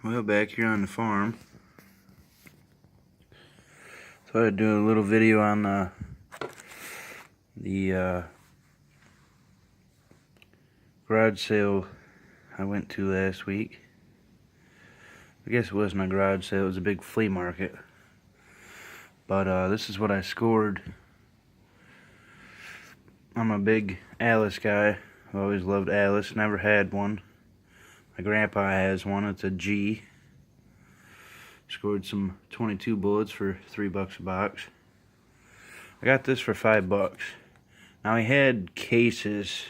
Well, back here on the farm, thought I'd do a little video on the garage sale I went to last week. I guess it wasn't a garage sale, it was a big flea market. But this is what I scored. I'm a big Alice guy. I've always loved Alice, never had one. My grandpa has one, it's a G. Scored some 22 bullets for $3 a box. I got this for $5. Now he had cases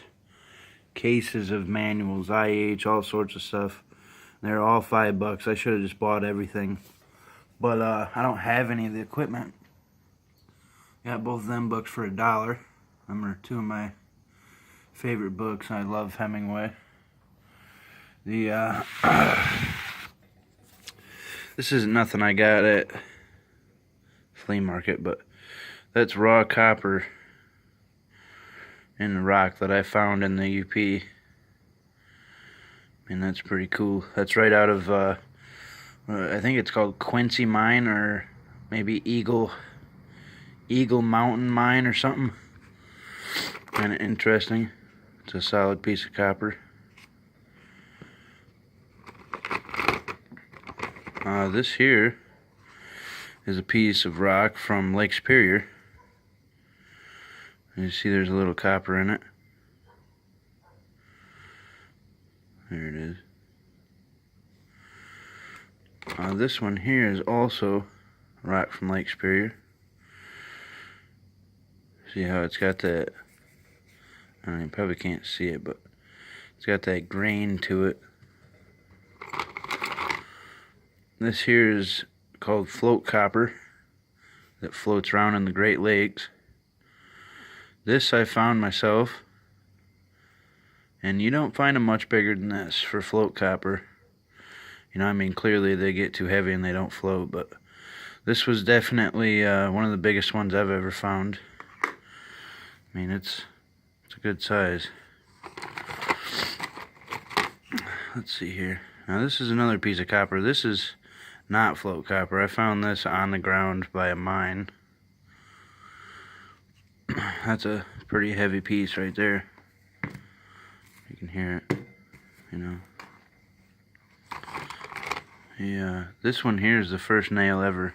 of manuals, IH, all sorts of stuff. They're all $5. I should have just bought everything. But I don't have any of the equipment. Got both of them books for $1. Them are two of my favorite books. I love Hemingway. This isn't nothing I got at flea market, but that's raw copper in the rock that I found in the UP. And that's pretty cool. That's right out of I think it's called Quincy Mine, or maybe Eagle Mountain Mine or something. Kind of interesting. It's a solid piece of copper. This here is a piece of rock from Lake Superior. You see there's a little copper in it. There it is. This one here is also rock from Lake Superior. See how it's got that, you probably can't see it, but it's got that grain to it. This here is called float copper that floats around in the Great Lakes. This I found myself, and you don't find them much bigger than this for float copper. You know, I mean, clearly they get too heavy and they don't float, but this was definitely one of the biggest ones I've ever found. I mean, it's a good size. Let's see here. Now this is another piece of copper. This is not float copper. I found this on the ground by a mine. That's a pretty heavy piece right there. You can hear it, you know. Yeah, this one here is the first nail ever.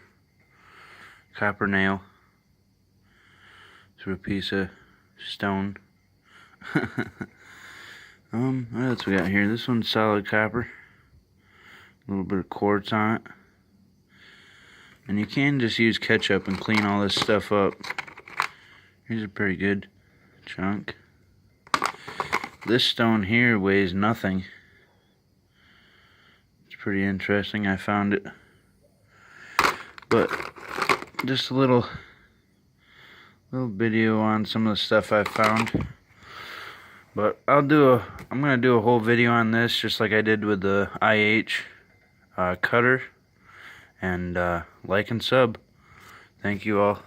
Copper nail through a piece of stone. What else we got here? This one's solid copper. A little bit of quartz on it. And you can just use ketchup and clean all this stuff up. Here's a pretty good chunk. This stone here weighs nothing. It's pretty interesting. I found it. But just a little video on some of the stuff I found. But I'm gonna do a whole video on this, just like I did with the IH cutter. And like and sub. Thank you all.